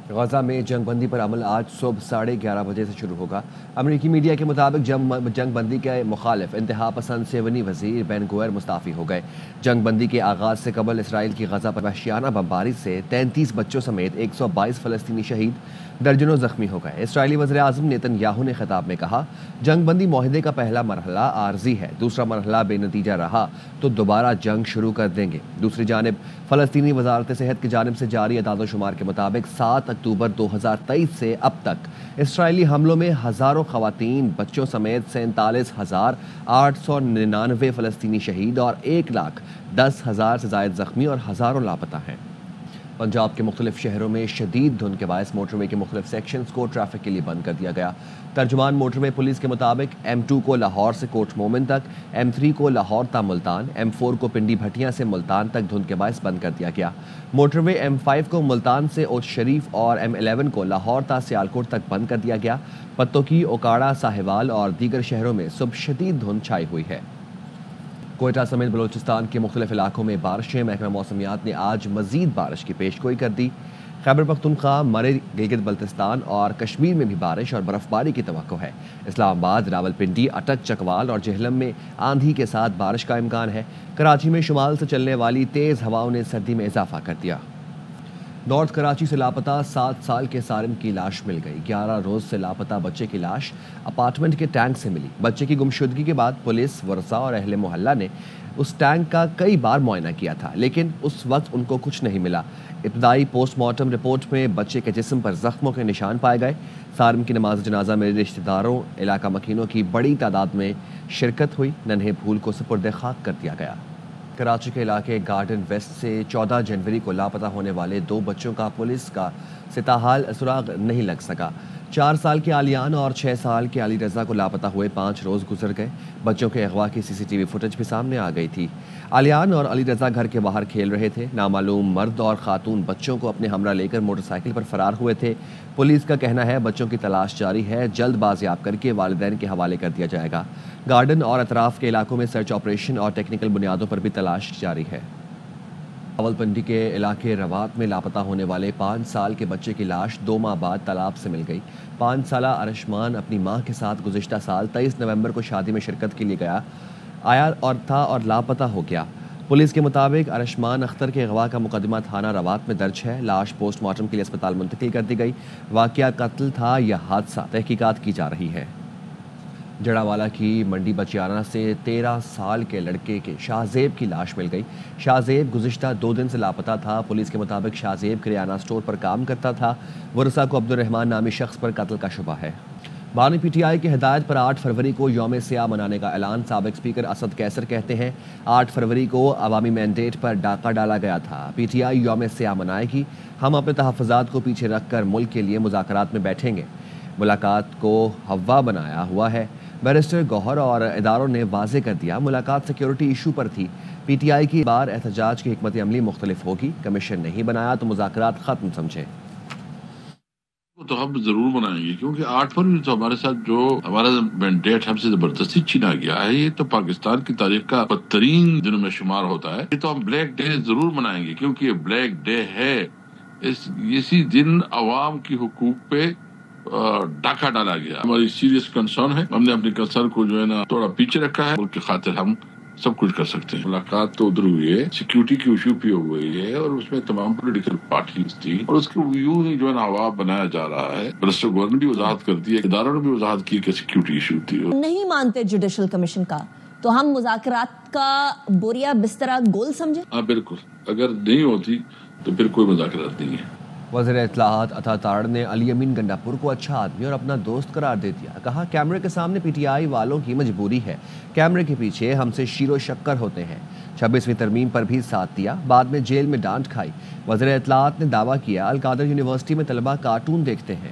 غزہ میں جنگ بندی پر عمل آج صبح 11:30 بجے سے شروع ہوگا۔ امریکی میڈیا کے مطابق جنگ بندی کے مخالف انتہا پسند سیونی وزیر بین گوئر مستعفی ہو گئے۔ جنگ بندی کے آغاز سے قبل اسرائیل کی غزہ پر وحشیانہ بمباری سے 33 بچوں سمیت 122 فلسطینی شہید، درجنوں زخمی ہو گئے۔ اسرائیلی وزیر اعظم نیتن یاہو نے خطاب میں کہا، جنگ بندی معاہدے کا پہلا مرحلہ عارضی ہے، دوسرا مرحلہ بے نتیجہ رہا تو دوبارہ جنگ شروع کر دیں گے۔ دوسری جانب فلسطینی وزارت صحت کی جانب سے جاری اعداد و شمار کے مطابق 7 اکتوبر 2023 سے اب تک اسرائیلی حملوں میں ہزاروں خواتین، بچوں سمیت 47,899 فلسطینی شہید اور 1,10,000 سے زائد زخمی اور ہزاروں لاپتہ ہیں۔ پنجاب کے مختلف شہروں میں شدید دھند کے باعث موٹر وے کے مختلف سیکشنز کو ٹریفک کے لیے بند کر دیا گیا۔ ترجمان موٹر وے پولیس کے مطابق M2 کو لاہور سے کوٹ مومن تک، M3 کو لاہور تا ملتان، M4 کو پنڈی بھٹیاں سے ملتان تک دھند کے باعث بند کر دیا گیا۔ موٹر وے M5 کو ملتان سے اوچھ شریف اور M11 کو لاہور تا سیالکوٹ تک بند کر دیا گیا۔ پتوکی، اوکاڑہ، ساہیوال اور دیگر شہروں میں صبح شدید دھند چھائی ہوئی ہے۔ کوئٹہ سمیت بلوچستان کے مختلف علاقوں میں بارشیں، محکمہ موسمیات نے آج مزید بارش کی پیشگوئی کر دی۔ خیبر پختونخوا، مرے، گلگت بلتستان اور کشمیر میں بھی بارش اور برف باری کی توقع ہے۔ اسلام آباد، راولپنڈی، اٹک، چکوال اور جہلم میں آندھی کے ساتھ بارش کا امکان ہے۔ کراچی میں شمال سے چلنے والی تیز ہواؤں نے سردی میں اضافہ کر دیا۔ نارتھ کراچی سے لاپتہ 7 سال کے سالم کی لاش مل گئی۔ 11 روز سے لاپتہ بچے کی لاش اپارٹمنٹ کے ٹینک سے ملی۔ بچے کی گمشدگی کے بعد پولیس، ورثاء اور اہل محلہ نے اس ٹینک کا کئی بار معائنہ کیا تھا، لیکن اس وقت ان کو کچھ نہیں ملا۔ ابتدائی پوسٹ مارٹم رپورٹ میں بچے کے جسم پر زخموں کے نشان پائے گئے۔ سالم کی نماز جنازہ میں رشتہ داروں، علاقہ مکینوں کی بڑی تعداد میں شرکت ہوئی۔ ننھے پھول کو سپرد خاک کر دیا گیا۔ کراچی کے علاقے گارڈن ویسٹ سے 14 جنوری کو لاپتہ ہونے والے 2 بچوں کا پولیس کا تاحال سراغ نہیں لگ سکا۔ 4 سال کے علیان اور 6 سال کے علی رضا کو لاپتہ ہوئے 5 روز گزر گئے۔ بچوں کے اغوا کی CCTV فوٹیج بھی سامنے آ گئی تھی۔ علیان اور علی رضا گھر کے باہر کھیل رہے تھے۔ نامعلوم مرد اور خاتون بچوں کو اپنے ہمراہ لے کر موٹر سائیکل پر فرار ہوئے تھے۔ پولیس کا کہنا ہے بچوں کی تلاش جاری ہے، جلد بازیاب کر کے والدین کے حوالے کر دیا جائے گا۔ گارڈن اور اطراف کے علاقوں میں سرچ آپریشن اور ٹیکنیکل بنیادوں پر بھی تلاش جاری ہے۔ راولپنڈی کے علاقے روات میں لاپتہ ہونے والے 5 سال کے بچے کی لاش 2 ماہ بعد تالاب سے مل گئی۔ 5 سالہ ارشمان اپنی ماں کے ساتھ گزشتہ سال 23 نومبر کو شادی میں شرکت کے لیے آیا اور لاپتہ ہو گیا۔ پولیس کے مطابق ارشمان اختر کے اغوا کا مقدمہ تھانہ روات میں درج ہے۔ لاش پوسٹ مارٹم کے لیے اسپتال منتقل کر دی گئی۔ واقعہ قتل تھا یا حادثہ، تحقیقات کی جا رہی ہے۔ جڑاوالا کی منڈی بچیانہ سے 13 سال کے لڑکے کے شاہزیب کی لاش مل گئی۔ شاہزیب گزشتہ 2 دن سے لاپتہ تھا۔ پولیس کے مطابق شاہزیب کریانہ اسٹور پر کام کرتا تھا۔ ورثاء کو عبدالرحمان نامی شخص پر قتل کا شبہ ہے۔ بانی PTI کی ہدایت پر 8 فروری کو یوم سیاہ منانے کا اعلان۔ سابق اسپیکر اسد کیسر کہتے ہیں 8 فروری کو عوامی مینڈیٹ پر ڈاکہ ڈالا گیا تھا۔ PTI یوم سیاہ منائے گی۔ ہم اپنے تحفظات کو پیچھے رکھ کر ملک کے لیے مذاکرات میں بیٹھیں گے۔ ملاقات کو ہوا بنایا ہوا ہے۔ بیرسٹر گوہر اور اداروں نے واضح کر دیا ملاقات سیکیورٹی ایشو پر تھی۔ PTI کی بار احتجاج کی حکمت عملی مختلف ہوگی۔ کمیشن نہیں بنایا تو مذاکرات ختم سمجھیں۔ تو ہم ضرور منائیں گے، کیونکہ 8 فروری تو ہمارے ساتھ جو ہمارا مینڈیٹ ہم سے زبردستی چھینا گیا ہے، یہ تو پاکستان کی تاریخ کا بدترین دنوں میں شمار ہوتا ہے۔ یہ تو ہم بلیک ڈے ضرور منائیں گے، کیونکہ یہ بلیک ڈے ہے۔ اسی دن عوام کی حقوق پہ ڈاکہ ڈالا گیا۔ ہماری سیریس کنسرن ہے، ہم نے اپنے کنسرن کو جو ہے نا تھوڑا پیچھے رکھا ہے۔ ملک کی خاطر ہم سب کچھ کر سکتے ہیں۔ ملاقات تو ادھر ہوئی ہے، سیکیورٹی کی ایشو پہ ہوئی ہے، اور اس میں تمام پولیٹیکل پارٹیز تھی، اور اس کو یوں ہی جو ہے نا عوام بنایا جا رہا ہے۔ برسٹر گورنر نے بھی وضاحت کر دی ہے، اداروں نے بھی وضاحت کی کہ سیکیورٹی ایشو تھی۔ نہیں مانتے جوڈیشل کمیشن کا تو ہم مذاکرات کا بوریا بسترا گول سمجھے؟ ہاں بالکل، اگر نہیں ہوتی تو پھر کوئی مذاکرات نہیں ہے۔ وزیر اطلاعات عطا تاڑ نے علی امین گنڈاپور کو اچھا آدمی اور اپنا دوست قرار دے دیا۔ کہا کیمرے کے سامنے PTI والوں کی مجبوری ہے، کیمرے کے پیچھے ہم سے شیر و شکر ہوتے ہیں۔ 26ویں ترمیم پر بھی ساتھ دیا، بعد میں جیل میں ڈانٹ کھائی۔ وزیر اطلاعات نے دعویٰ کیا القادر یونیورسٹی میں طلبہ کارٹون دیکھتے ہیں۔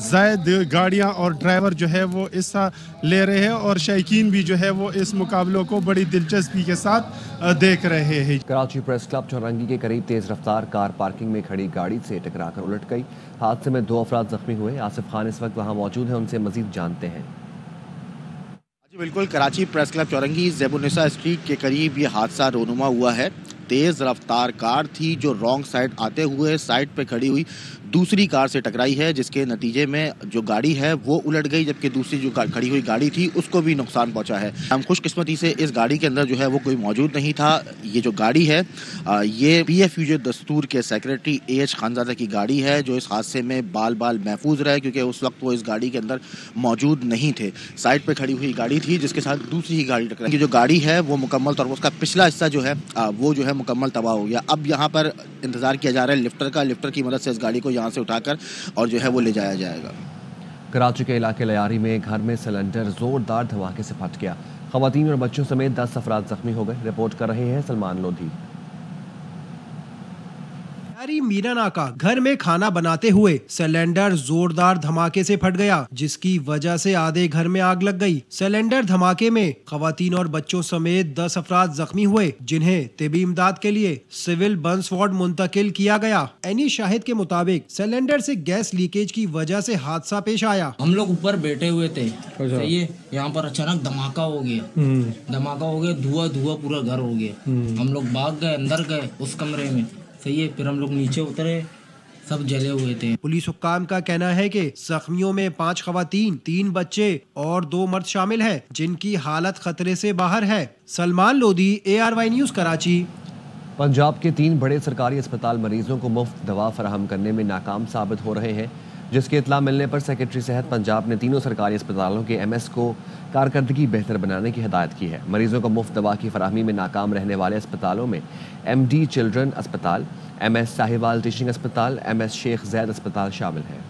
زائد گاڑیاں اور ڈرائیور جو ہے وہ حصہ لے رہے ہیں اور شائقین بھی جو ہے وہ اس مقابلوں کو بڑی دلچسپی کے ساتھ دیکھ رہے ہیں. کراچی پریس کلب چورنگی کے قریب تیز رفتار کار پارکنگ میں کھڑی گاڑی سے ٹکرا کر الٹ گئی. حادثے میں 2 افراد زخمی ہوئے. آصف خان اس وقت وہاں موجود ہیں, ان سے مزید جانتے ہیں. جی بالکل, کراچی پریس کلب چورنگی زیب النساء اسٹریٹ کے قریب یہ حادثہ رونما ہوا ہے. تیز رفتار کار تھی جو رانگ سائڈ آتے ہوئے سائڈ پہ کھڑی ہوئی دوسری کار سے ٹکرائی ہے, جس کے نتیجے میں جو گاڑی ہے وہ الٹ گئی, جبکہ دوسری جو کھڑی ہوئی گاڑی تھی اس کو بھی نقصان پہنچا ہے. ہم خوش قسمتی سے اس گاڑی کے اندر جو ہے وہ کوئی موجود نہیں تھا. یہ جو گاڑی ہے یہ پی ایف یو دستور کے سیکریٹری اے ایچ خانزادہ کی گاڑی ہے, جو اس حادثے میں بال محفوظ رہے کیونکہ اس وقت وہ اس گاڑی کے اندر موجود نہیں تھے. سائڈ پہ کھڑی ہوئی گاڑی تھی جس کے ساتھ دوسری ہی گاڑی ٹکرائی. جو گاڑی ہے وہ مکمل طور پر اس کا پچھلا حصہ جو ہے وہ جو ہے مکمل تباہ ہو گیا. اب یہاں پر انتظار کیا جا رہا ہے لفٹر کا. لفٹر کی مدد سے اس گاڑی کو یہاں سے اٹھا کر اور جو ہے وہ لے جایا جائے گا. کراچی کے علاقے لیاری میں گھر میں سلنڈر زوردار دھماکے سے پھٹ گیا. خواتین اور بچوں سمیت 10 افراد زخمی ہو گئے. رپورٹ کر رہے ہیں سلمان لودھی. میرا ناکا گھر میں کھانا بناتے ہوئے سلنڈر زوردار دھماکے سے پھٹ گیا, جس کی وجہ سے آدھے گھر میں آگ لگ گئی. سلنڈر دھماکے میں خواتین اور بچوں سمیت 10 افراد زخمی ہوئے, جنہیں طبی امداد کے لیے سول بنس وارڈ منتقل کیا گیا. اینی شاہد کے مطابق سلنڈر سے گیس لیکیج کی وجہ سے حادثہ پیش آیا. ہم لوگ اوپر بیٹھے ہوئے تھے, یہاں پر اچانک دھماکہ ہو گیا, دھواں پورا گھر ہو گیا. ہم لوگ بھاگ گئے, اندر گئے اس کمرے میں, صحیح ہے, پھر ہم لوگ نیچے اترے, سب جلے ہوئے تھے. پولیس حکام کا کہنا ہے کہ زخمیوں میں 5 خواتین, 3 بچے اور 2 مرد شامل ہیں, جن کی حالت خطرے سے باہر ہے. Salman Lodhi, ARY news, Karachi. پنجاب کے 3 بڑے سرکاری اسپتال مریضوں کو مفت دوا فراہم کرنے میں ناکام ثابت ہو رہے ہیں, جس کی اطلاع ملنے پر سیکرٹری صحت پنجاب نے تینوں سرکاری اسپتالوں کے MS کو کارکردگی بہتر بنانے کی ہدایت کی ہے. مریضوں کو مفت دوا کی فراہمی میں ناکام رہنے والے اسپتالوں میں MD چلڈرن اسپتال, MS ساہیوال ٹیچنگ اسپتال, MS شیخ زید اسپتال شامل ہیں.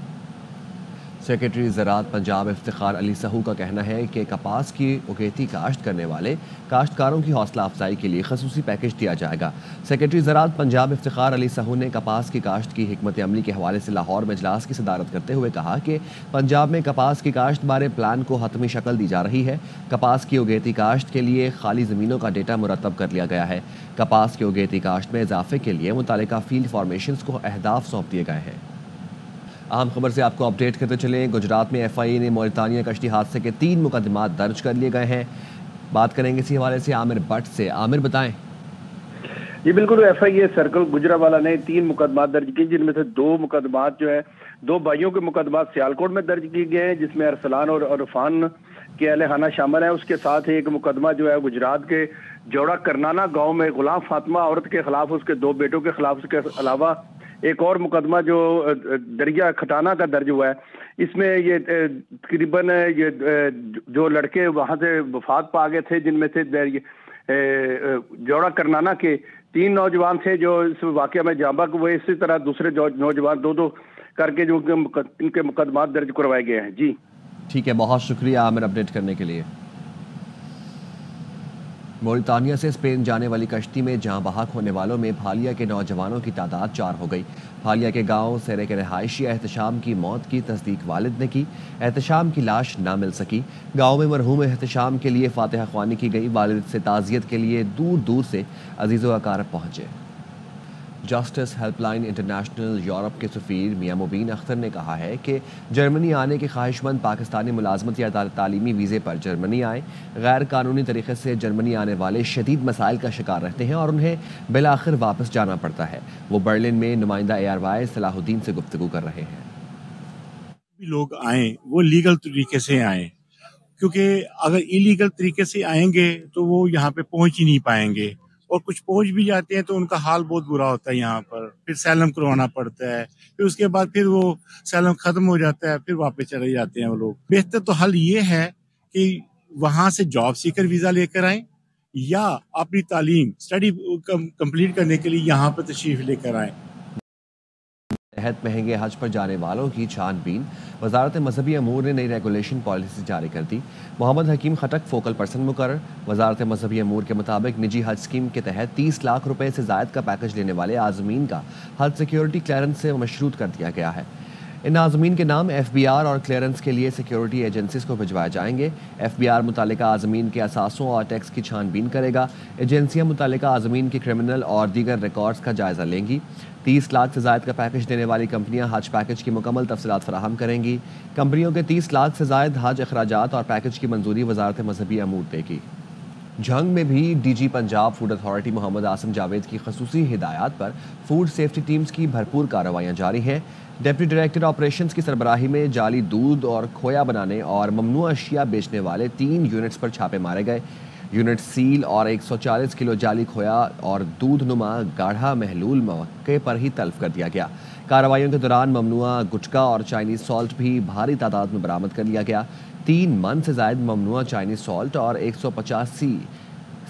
سیکرٹری زراعت پنجاب افتخار علی سہو کا کہنا ہے کہ کپاس کی اگیتی کاشت کرنے والے کاشتکاروں کی حوصلہ افزائی کے لیے خصوصی پیکج دیا جائے گا. سیکرٹری زراعت پنجاب افتخار علی سہو نے کپاس کی کاشت کی حکمت عملی کے حوالے سے لاہور میں اجلاس کی صدارت کرتے ہوئے کہا کہ پنجاب میں کپاس کی کاشت بارے پلان کو حتمی شکل دی جا رہی ہے. کپاس کی اگیتی کاشت کے لیے خالی زمینوں کا ڈیٹا مرتب کر لیا گیا ہے. کپاس کی اگیتی کاشت میں اضافے کے لیے متعلقہ فیلڈ فارمیشنز کو اہداف سونپ دیے گئے ہیں. اہم خبر سے آپ کو اپڈیٹ کرتے چلیں. گجرات میں FIA نے موریتانیہ کشتی حادثے کے 3 مقدمات درج کر لیے گئے ہیں. بات کریں گے اسی حوالے سے عامر بٹ سے. عامر بتائیں. جی بالکل, FIA سرکل گجرانوالہ نے 3 مقدمات درج کی, جن میں سے 2 مقدمات جو ہے 2 بھائیوں کے مقدمات سیالکوٹ میں درج کیے گئے ہیں, جس میں ارسلان اور عرفان کے اہل خانہ شامل ہیں. اس کے ساتھ ایک مقدمہ جو ہے گجرات کے جوڑا کرنانا گاؤں میں غلام فاطمہ عورت کے خلاف, اس کے 2 بیٹوں کے خلاف. اس کے علاوہ ایک اور مقدمہ جو دریا کھٹانہ کا درج ہوا ہے. اس میں یہ تقریباً یہ جو لڑکے وہاں سے وفات پا گئے تھے, جن میں سے جوڑا کرنانا کے 3 نوجوان تھے جو اس واقعہ میں جاں بحق ہوئے. اسی طرح دوسرے نوجوان 2 کر کے جو ان کے مقدمات درج کروائے گئے ہیں. جی ٹھیک ہے, بہت شکریہ عامر اپڈیٹ کرنے کے لیے. موریتانیہ سے اسپین جانے والی کشتی میں جاں بحق ہونے والوں میں بھالیا کے نوجوانوں کی تعداد 4 ہو گئی. بھالیا کے گاؤں سیرے کے رہائشی احتشام کی موت کی تصدیق والد نے کی. احتشام کی لاش نہ مل سکی. گاؤں میں مرحوم احتشام کے لیے فاتحہ خوانی کی گئی. والد سے تعزیت کے لیے دور دور سے عزیز و اقارب پہنچے. Justice help line international Europe کے سفیر میاں مبین اختر نے کہا ہے کہ جرمنی آنے کے خواہش مند پاکستانی ملازمت یا تعلیمی ویزے پر جرمنی آئیں. غیر قانونی طریقے سے جرمنی آنے والے شدید مسائل کا شکار رہتے ہیں اور انہیں بالآخر واپس جانا پڑتا ہے. وہ برلن میں نمائندہ ARY صلاح الدین سے گفتگو کر رہے ہیں. لوگ آئیں وہ لیگل طریقے سے آئیں, کیونکہ اگر ایلیگل طریقے سے آئیں گے تو وہ یہاں پہ پہنچ ہی نہیں پائیں گے, اور کچھ پہنچ بھی جاتے ہیں تو ان کا حال بہت برا ہوتا ہے. یہاں پر پھر سیلم کروانا پڑتا ہے, پھر اس کے بعد پھر وہ سیلم ختم ہو جاتا ہے, پھر واپس چلے جاتے ہیں وہ لوگ. بہتر تو حل یہ ہے کہ وہاں سے جاب سیکر ویزا لے کر آئیں یا اپنی تعلیم اسٹڈی کمپلیٹ کرنے کے لیے یہاں پر تشریف لے کر آئیں. تحت مہنگے حج پر جانے والوں کی چھان بین. وزارت مذہبی امور نے نئی ریگولیشن پالیسی جاری کر دی. محمد حکیم خٹک فوکل پرسن مقرر. وزارت مذہبی امور کے مطابق نجی حج اسکیم کے تحت 30 لاکھ روپے سے زائد کا پیکج لینے والے عازمین کا حج سیکیورٹی کلیئرنس سے مشروط کر دیا گیا ہے. ان ناظمین کے نام FBI اور کلیئرنس کے لیے سیکیورٹی ایجنسیز کو بھجوائے جائیں گے۔ FBI متعلقہ عازمین کے اثاثوں اور ٹیکس کی چھان بین کرے گا۔ ایجنسیاں متعلقہ عازمین کے کرمنل اور دیگر ریکارڈز کا جائزہ لیں گی۔ 30 لاکھ سے زائد کا پیکج دینے والی کمپنیاں حج پیکج کی مکمل تفصیلات فراہم کریں گی۔ کمپنیوں کے 30 لاکھ سے زائد حج اخراجات اور پیکج کی منظوری وزارت مذہبی امور دے گی۔ جھنگ میں بھی DG Punjab food authority Muhammad Asim Javed کی خصوصی ہدایات پر فوڈ سیفٹی ٹیمز کی بھرپور کارروائیاں جاری ہیں۔ ڈپٹی ڈائریکٹر آپریشنز کی سربراہی میں جعلی دودھ اور کھویا بنانے اور ممنوع اشیاء بیچنے والے 3 یونٹس پر چھاپے مارے گئے۔ یونٹ سیل اور 140 کلو جعلی کھویا اور دودھ نما گاڑھا محلول موقع پر ہی تلف کر دیا گیا۔ کارروائیوں کے دوران ممنوع گٹکا اور چائنیز سالٹ بھی بھاری تعداد میں برآمد کر لیا گیا۔ 3 من سے زائد ممنوع چائنیز سالٹ اور 185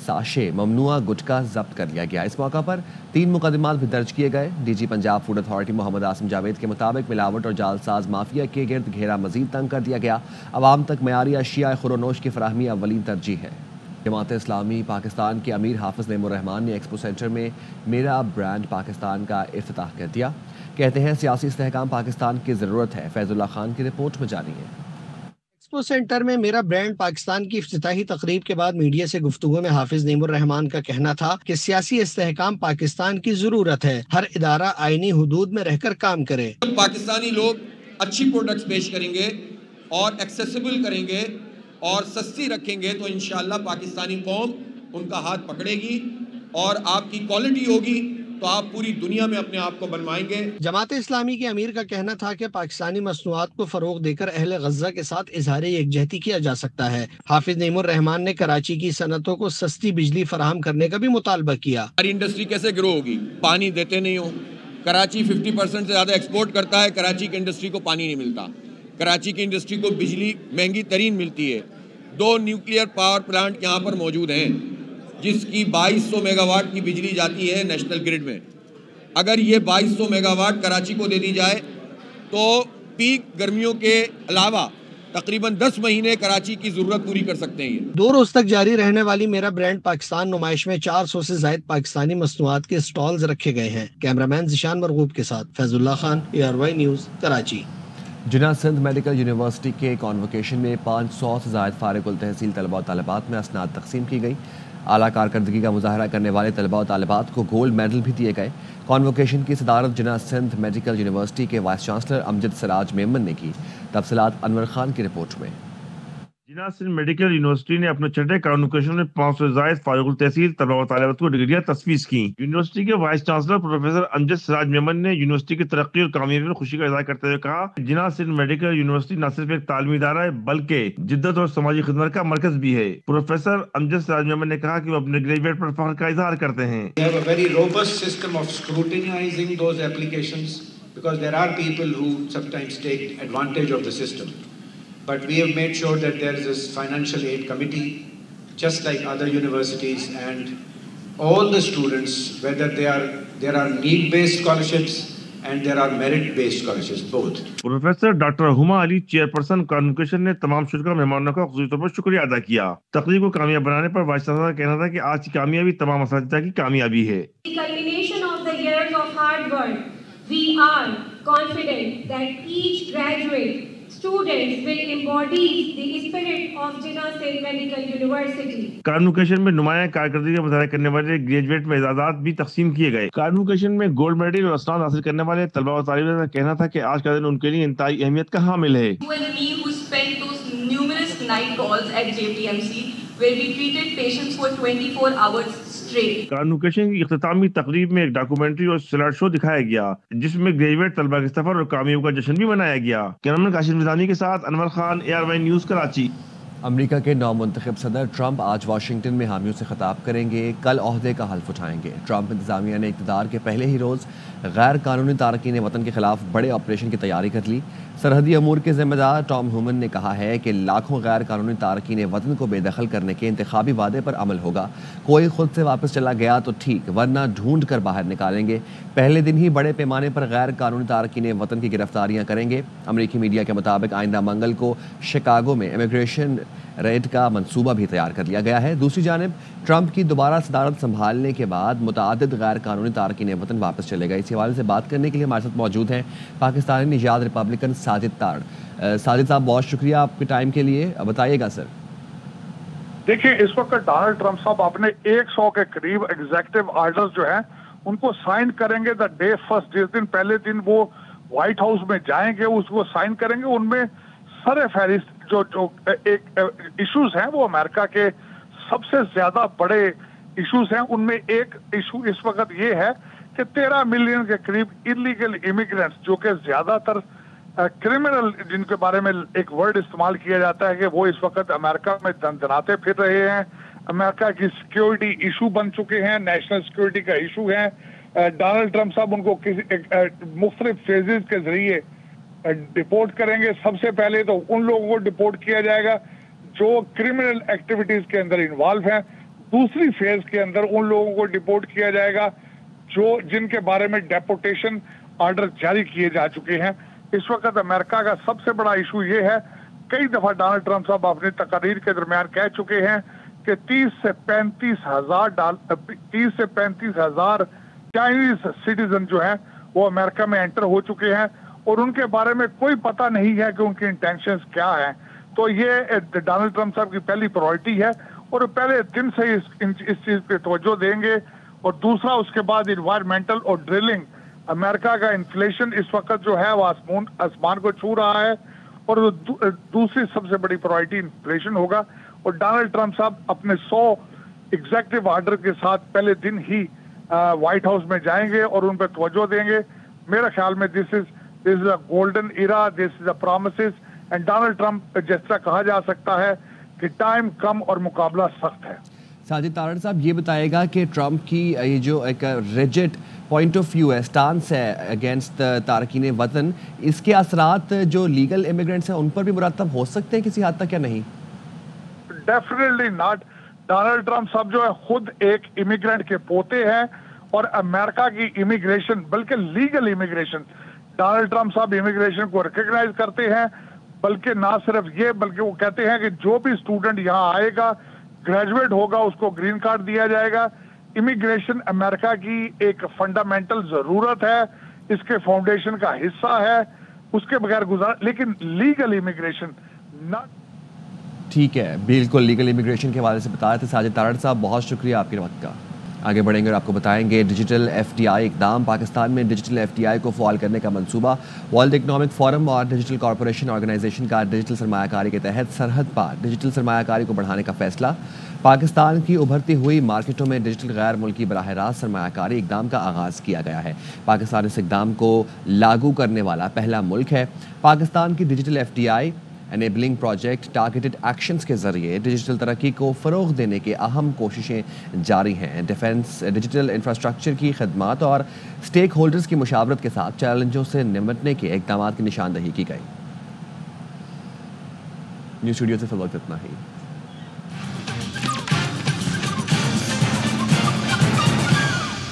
ساشے ممنوع گٹکا ضبط کر لیا گیا۔ اس موقع پر 3 مقدمات بھی درج کیے گئے۔ DG Punjab food authority Muhammad Asim Javed کے مطابق ملاوٹ اور جعلساز مافیا کے گرد گھیرا مزید تنگ کر دیا گیا۔ عوام تک معیاری اشیاء خورونوش کی فراہمی اولین ترجیح ہے۔ جماعت اسلامی پاکستان کے امیر حافظ نعیم الرحمان نے ایکسپو سینٹر میں میرا برانڈ پاکستان کا افتتاح کر دیا۔ کہتے ہیں سیاسی استحکام پاکستان کی ضرورت ہے۔ فیض اللہ خان کی رپورٹ میں جانیے۔ ایکسپو سینٹر میں میرا برانڈ پاکستان کی افتتاحی تقریب کے بعد میڈیا سے گفتگو میں حافظ نعیم الرحمان کا کہنا تھا کہ سیاسی استحکام پاکستان کی ضرورت ہے۔ ہر ادارہ آئینی حدود میں رہ کر کام کرے۔ پاکستانی لوگ اچھی پروڈکٹس پیش کریں گے اور ایکسیسیبل کریں گے اور سستی رکھیں گے تو انشاءاللہ پاکستانی قوم ان کا ہاتھ پکڑے گی اور آپ کی کوالٹی ہوگی تو آپ پوری دنیا میں اپنے آپ کو بنوائیں گے۔ جماعت اسلامی کے امیر کا کہنا تھا کہ پاکستانی مصنوعات کو فروغ دے کر اہل غزہ کے ساتھ اظہار یکجہتی کیا جا سکتا ہے۔ حافظ نعیم الرحمان نے کراچی کی صنعتوں کو سستی بجلی فراہم کرنے کا بھی مطالبہ کیا۔ ہماری انڈسٹری کیسے گرو ہوگی؟ پانی دیتے نہیں ہو۔ کراچی 50% سے زیادہ ایکسپورٹ کرتا ہے، کراچی کی انڈسٹری کو پانی نہیں ملتا، کراچی کی انڈسٹری کو بجلی مہنگی ترین ملتی ہے۔ 2 نیوکلیئر پاور پلانٹ یہاں پر موجود ہیں جس کی 2200 میگا واٹ کی بجلی جاتی ہے نیشنل گرڈ میں۔ اگر یہ 2200 میگا واٹ کراچی کو دے دی جائے تو پیک گرمیوں کے علاوہ تقریباً 10 مہینے کراچی کی ضرورت پوری کر سکتے ہیں۔ 2 روز تک جاری رہنے والی میرا برانڈ پاکستان نمائش میں 400 سے زائد پاکستانی مصنوعات کے سٹالز رکھے گئے ہیں۔ کیمرامین ذیشان مرغوب کے ساتھ فیض اللہ خان، ARY نیوز، کراچی۔ جناح سندھ میڈیکل یونیورسٹی کے کانوکیشن میں 500 سے زائد فارغ التحصیل طلباء و طالبات میں اسناد تقسیم کی گئی۔ اعلیٰ کارکردگی کا مظاہرہ کرنے والے طلباء و طالبات کو گولڈ میڈل بھی دیے گئے۔ کانوکیشن کی صدارت جناح سندھ میڈیکل یونیورسٹی کے وائس چانسلر امجد سراج میمن نے کی۔ تفصیلات انور خان کی رپورٹ میں۔ جناح سندھ میڈیکل یونیورسٹی نے اپنے چھٹے کانوکیشن میں 500 سے زائد فارغ التحصیل طلباء و طالبات کو ڈگریاں تفویض کی۔ یونیورسٹی کے وائس چانسلر پروفیسر امجد سراج میمن نے یونیورسٹی کی ترقی اور کامیابی میں خوشی کا اظہار کرتے ہوئے کہا کہ جناح سندھ میڈیکل یونیورسٹی نہ صرف ایک تعلیمی ادارہ ہے بلکہ جدت اور سماجی خدمت کا مرکز بھی ہے۔ پروفیسر امجد سراج میمن نے کہا کہ وہ اپنے گریجویٹ پر فخر کا اظہار کرتے ہیں۔ We have a very robust system of scrutinizing those applications because there are people who sometimes take advantage of the system. But we have made sure that there is a financial aid committee, just like other universities, and all the students, whether there are need-based scholarships and there are merit-based scholarships, both. Professor doctor ہما علی chairperson convocation نے تمام شرکا مہمانوں کا خصوصی طور پر شکریہ ادا کیا۔ تقریب کو کامیاب بنانے پر وائس چانسلر کا کہنا تھا کہ آج کی کامیابی تمام اساتذہ کی کامیابی ہے۔ The culmination of the years of hard work, we are confident that each graduate students will embody the spirit of Jinnah Sindh Medical University. Convocation میں نمایاں کارکردگی کا مظاہرہ کرنے والے گریجویٹ میں اعزازات بھی تقسیم کیے گئے۔ کانوکیشن میں گولڈ میڈل اور اسناد حاصل کرنے والے طلباء و طالبات کا کہنا تھا کہ آج کا دن ان کے لیے انتہائی اہمیت کا حامل ہے۔ You and me who spent those numerous night calls at JPMC where we treated patients for 24 hours straight. Convocation کی اختتامی تقریب میں ایک ڈاکومنٹری اور سلائڈ شو دکھایا گیا جس میں گریجویٹ طلباء کے سفر اور کامیابی کا جشن بھی منایا گیا۔ کیمرمین کاشف نظامی کے ساتھ انور خان، ARY نیوز، کراچی۔ امریکہ کے نومنتخب صدر ٹرمپ آج واشنگٹن میں حامیوں سے خطاب کریں گے، کل عہدے کا حلف اٹھائیں گے۔ ٹرمپ انتظامیہ نے اقتدار کے پہلے ہی روز غیر قانونی تارکین وطن کے خلاف بڑے آپریشن کی تیاری کر لی۔ سرحدی امور کے ذمہ دار ٹام ہومن نے کہا ہے کہ لاکھوں غیر قانونی تارکین وطن کو بے دخل کرنے کے انتخابی وعدے پر عمل ہوگا۔ کوئی خود سے واپس چلا گیا تو ٹھیک، ورنہ ڈھونڈ کر باہر نکالیں گے۔ پہلے دن ہی بڑے پیمانے پر غیر قانونی تارکین وطن کی گرفتاریاں کریں گے۔ امریکی میڈیا کے مطابق آئندہ منگل کو شکاگو میں امیگریشن ریڈ کا منصوبہ بھی تیار کر لیا گیا ہے۔ دوسری جانب ٹرمپ کی دوبارہ صدارت سنبھالنے کے بعد متعدد غیر قانونی تارکین وطن واپس چلے گئے۔ اس حوالے سے بات کرنے کے لیے ہمارے ساتھ موجود ہیں پاکستانی نژاد ریپبلکن ساجد تاڑ۔ ساجد صاحب بہت شکریہ آپ کے ٹائم کے لیے، بتائیے گا سر۔ دیکھیں اس وقت ڈونلڈ ٹرمپ صاحب اپنے 100 کے قریب ایگزیکٹو آرڈرز جو ہیں ان کو سائن کریں گے دا ڈے فرسٹ، جس دن پہلے دن وہ وائٹ ہاؤس میں جائیں گے اس کو سائن کریں گے۔ ان میں سر فہرست جو ایک ایشوز ہیں وہ امریکہ کے سب سے زیادہ بڑے ایشوز ہیں، ان میں ایک ایشو اس وقت یہ ہے کہ 13 ملین کے قریب انلیگل امیگرینٹس جو کہ زیادہ تر کرمنل جن کے بارے میں ایک ورڈ استعمال کیا جاتا ہے کہ وہ اس وقت امریکہ میں دندناتے پھر رہے ہیں، امریکہ کی سیکیورٹی ایشو بن چکے ہیں، نیشنل سیکیورٹی کا ایشو ہے۔ ڈونلڈ ٹرمپ صاحب ان کو مختلف فیزز کے ذریعے ڈپورٹ کریں گے۔ سب سے پہلے تو ان لوگوں کو ڈپورٹ کیا جائے گا جو کرمنل ایکٹیویٹیز کے اندر انوالو ہیں۔ دوسری فیز کے اندر ان لوگوں کو ڈپورٹ کیا جائے گا جن کے بارے میں ڈیپورٹیشن آرڈر جاری کیے جا چکے ہیں۔ اس وقت امریکہ کا سب سے بڑا ایشو یہ ہے، کئی دفعہ ڈونلڈ ٹرمپ صاحب اپنی تقاریر کے درمیان کہہ چکے ہیں کہ 30 سے 35 ہزار چائنیز سٹیزن جو ہیں وہ امریکہ میں انٹر ہو چکے ہیں اور ان کے بارے میں کوئی پتہ نہیں ہے کہ ان کی انٹینشنز کیا ہیں۔ تو یہ ڈونلڈ ٹرمپ صاحب کی پہلی پرائورٹی ہے اور پہلے دن سے اس چیز پہ توجہ دیں گے۔ اور دوسرا اس کے بعد انوائرمنٹل اور ڈرلنگ، امریکہ کا انفلیشن اس وقت جو ہے وہ آسمان کو چھو رہا ہے اور دوسری سب سے بڑی پرائورٹی انفلیشن ہوگا۔ اور ڈونلڈ ٹرمپ صاحب اپنے 100 ایگزیکٹو آرڈر کے ساتھ پہلے دن ہی وائٹ ہاؤس میں جائیں گے اور ان پہ توجہ دیں گے۔ میرا خیال میں this is a golden era, this is a promises and Donald Trump جس طرح کہا جا سکتا ہے کہ ٹائم کم اور مقابلہ سخت ہے۔ ساجد تارڑ صاحب یہ بتائے گا کہ ٹرمپ کی یہ جو ایک ریجڈ پوائنٹ آف ویو ہے، سٹانس ہے اگینسٹ تارکین وطن، اس کے اثرات جو لیگل امیگرینٹس ہیں ان پر بھی مرتب ہو سکتے ہیں کسی حد تک یا نہیں؟ Definitely not. ڈونلڈ ٹرمپ صاحب جو ہے خود ایک امیگرینٹ کے پوتے ہیں اور امریکہ کی امیگریشن بلکہ لیگل امیگریشن، ڈونلڈ ٹرمپ صاحب امیگریشن کو ریکگنائز کرتے ہیں، بلکہ نہ صرف یہ بلکہ وہ کہتے ہیں کہ جو بھی اسٹوڈنٹ یہاں آئے گا گریجویٹ ہوگا اس کو گرین کارڈ دیا جائے گا۔ امیگریشن امریکہ کی ایک فنڈامنٹل ضرورت ہے، اس کے فاؤنڈیشن کا حصہ ہے، اس کے بغیر لیکن لیگل امیگریشن نہ۔ ٹھیک ہے، بالکل لیگل امیگریشن کے حوالے سے بتایا تھا ساجد تارڑ صاحب، بہت شکریہ آپ کے وقت کا۔ آگے بڑھیں گے اور آپ کو بتائیں گے ڈیجیٹل ایف ٹی آئی اقدام، پاکستان میں ڈیجیٹل ایف ٹی آئی کو فعال کرنے کا منصوبہ۔ ورلڈ اکنامک فورم اور ڈیجیٹل کارپوریشن آرگنائزیشن کا ڈیجیٹل سرمایہ کاری کے تحت سرحد پار ڈیجیٹل سرمایہ کاری کو بڑھانے کا فیصلہ۔ پاکستان کی ابھرتی ہوئی مارکیٹوں میں ڈیجیٹل غیر ملکی براہ راست سرمایہ کاری اقدام کا آغاز کیا گیا ہے۔ پاکستان اس اقدام کو لاگو کرنے والا پہلا ملک ہے۔ پاکستان کی digital F T I enabling project targeted actions کے ذریعے ڈیجیٹل ترقی کو فروغ دینے کے اہم کوششیں جاری ہیں۔ ڈیفنس، ڈیجیٹل انفراسٹرکچر کی خدمات اور سٹیک ہولڈرز کی مشاورت کے ساتھ چیلنجوں سے نمٹنے کے اقدامات کی نشاندہی کی گئی۔ نیوز اسٹوڈیو سے فی الوقت اتنا ہی۔